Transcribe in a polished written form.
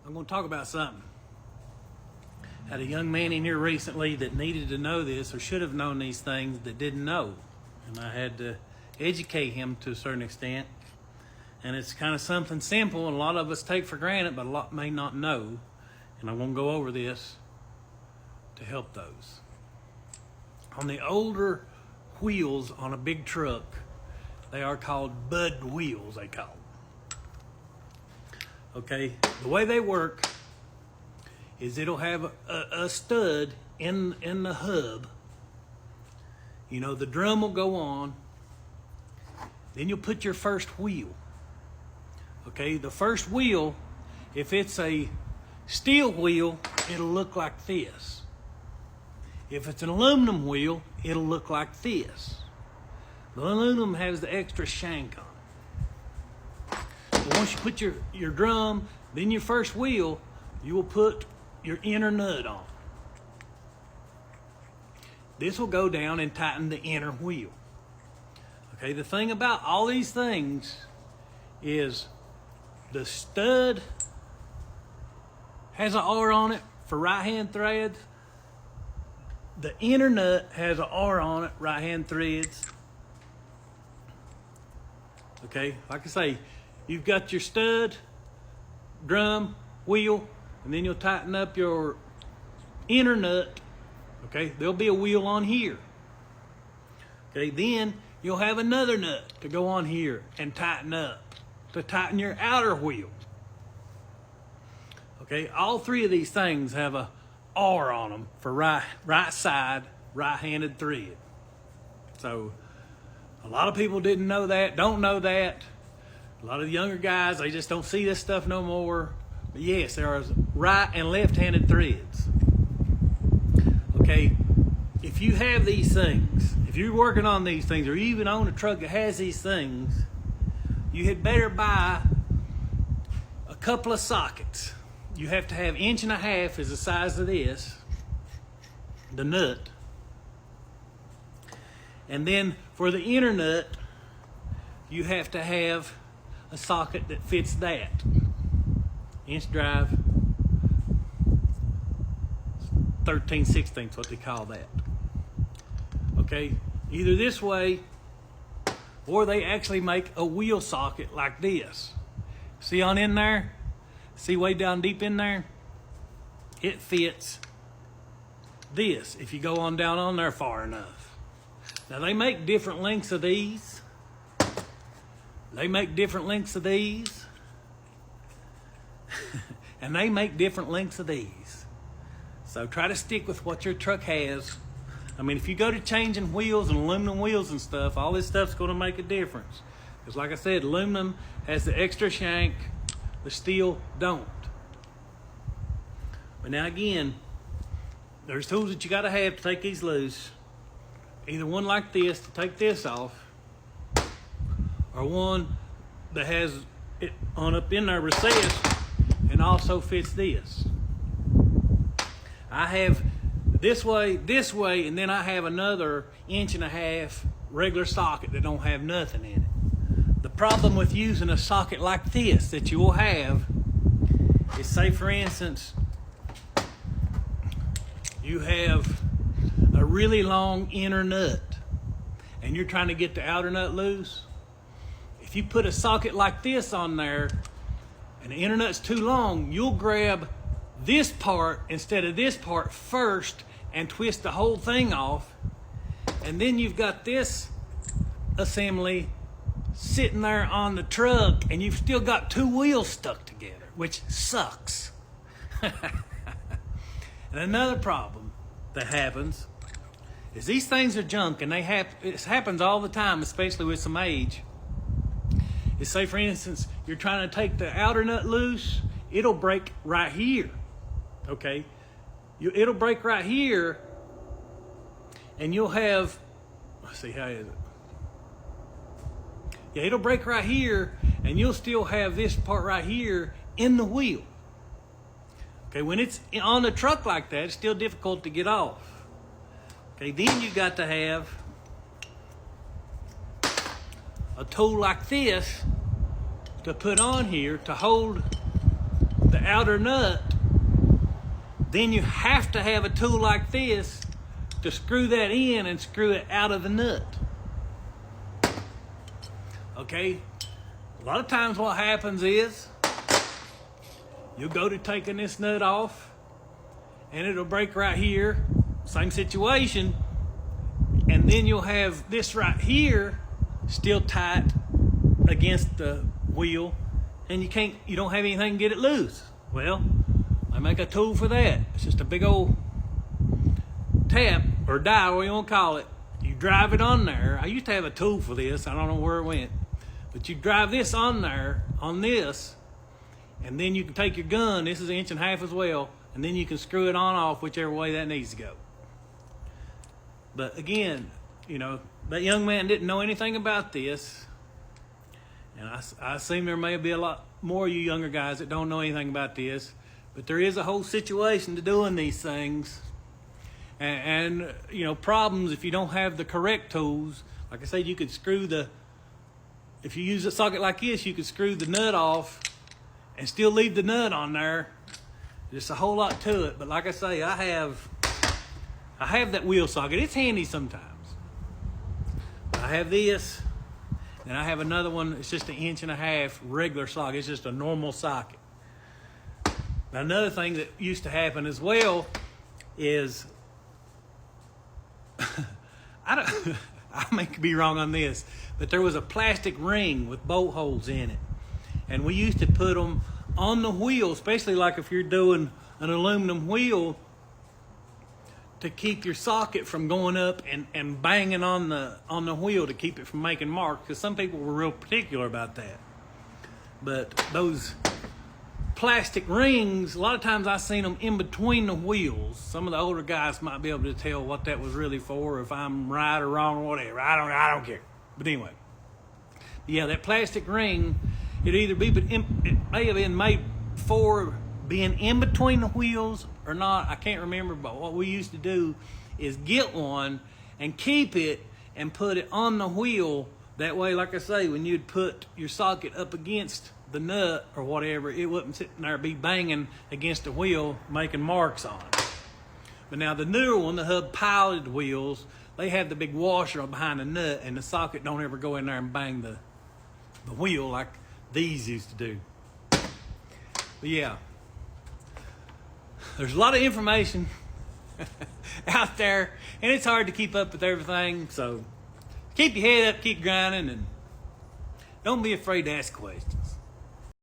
I'm going to talk about something. Had a young man in here recently that needed to know this or should have known these things that didn't know. And I had to educate him to a certain extent. And it's kind of something simple and a lot of us take for granted, but a lot may not know. And I'm going to go over this to help those. On the older wheels on a big truck, they are called bud wheels, they call them. Okay, the way they work is it'll have a stud in the hub. You know, the drum will go on. Then you'll put your first wheel. Okay, the first wheel, if it's a steel wheel, it'll look like this. If it's an aluminum wheel, it'll look like this. The aluminum has the extra shank on it. But once you put your drum, then your first wheel, you will put your inner nut on. This will go down and tighten the inner wheel. Okay, the thing about all these things is the stud has an R on it for right-hand threads. The inner nut has an R on it, right-hand threads. Okay, like I say, you've got your stud, drum, wheel, and then you'll tighten up your inner nut. Okay, there'll be a wheel on here. Okay, then you'll have another nut to go on here and tighten up, to tighten your outer wheel. Okay, all three of these things have a R on them for right side, right-handed thread. So a lot of people didn't know that, don't know that. A lot of the younger guys, they just don't see this stuff no more. But yes, there are right and left-handed threads. Okay, if you have these things, if you're working on these things, or you even own a truck that has these things, you had better buy a couple of sockets. You have to have 1.5 inches is the size of this, the nut. And then for the inner nut, you have to have a socket that fits that. Inch drive, 13/16, what they call that. Okay, either this way, or they actually make a wheel socket like this. See on in there? See way down deep in there? It fits this if you go on down on there far enough. Now they make different lengths of these. They make different lengths of these. And they make different lengths of these. So try to stick with what your truck has. I mean, if you go to changing wheels and aluminum wheels and stuff, all this stuff's going to make a difference. Because like I said, aluminum has the extra shank, the steel don't. But now again, there's tools that you got to have to take these loose. Either one like this to take this off, or one that has it on up in there recessed and also fits this. I have this way, and then I have another 1.5 inch regular socket that don't have nothing in it. The problem with using a socket like this that you will have is, say for instance, you have a really long inner nut and you're trying to get the outer nut loose. If you put a socket like this on there and the inner nut's too long, you'll grab this part instead of this part first and twist the whole thing off. And then you've got this assembly sitting there on the truck and you've still got two wheels stuck together, which sucks. And another problem that happens is these things are junk, and it happens all the time, especially with some age. Is, say for instance, you're trying to take the outer nut loose, it'll break right here. Okay, it'll break right here, and you'll have, let's see, how is it? Yeah, it'll break right here, and you'll still have this part right here in the wheel. Okay, when it's on the truck like that, it's still difficult to get off. Okay, then you got to have a tool like this to put on here to hold the outer nut, then you have to have a tool like this to screw that in and screw it out of the nut. Okay? A lot of times what happens is you'll go to taking this nut off and it'll break right here, same situation, and then you'll have this right here still tight against the wheel, and you don't have anything to get it loose. Well, I make a tool for that. It's just a big old tap or die, whatever you want to call it. You drive it on there. I used to have a tool for this. I don't know where it went. But you drive this on there, on this, and then you can take your gun. This is 1.5 inches as well. And then you can screw it on off whichever way that needs to go. But again, you know, that young man didn't know anything about this. And I assume there may be a lot more of you younger guys that don't know anything about this. But there is a whole situation to doing these things. And you know, problems if you don't have the correct tools. Like I said, you could if you use a socket like this, you could screw the nut off and still leave the nut on there. There's a whole lot to it. But like I say, I have that wheel socket. It's handy sometimes. I have this, and I have another one. It's just 1.5 inches regular socket. It's just a normal socket. Now, another thing that used to happen as well is, I may be wrong on this, but there was a plastic ring with bolt holes in it. And we used to put them on the wheel, especially like if you're doing an aluminum wheel, to keep your socket from going up and banging on the wheel to keep it from making marks, because some people were real particular about that. But those plastic rings, a lot of times I've seen them in between the wheels. Some of the older guys might be able to tell what that was really for, if I'm right or wrong or whatever. I don't care. But anyway, yeah, that plastic ring, it may have been made for being in between the wheels or not. I can't remember, but what we used to do is get one and keep it and put it on the wheel. That way, like I say, when you'd put your socket up against the nut or whatever, it wouldn't sit there be banging against the wheel making marks on it. But now the newer one, the Hub Pilot wheels, they have the big washer behind the nut, and the socket don't ever go in there and bang the wheel like these used to do. But yeah, there's a lot of information out there, and it's hard to keep up with everything. So keep your head up, keep grinding, and don't be afraid to ask questions.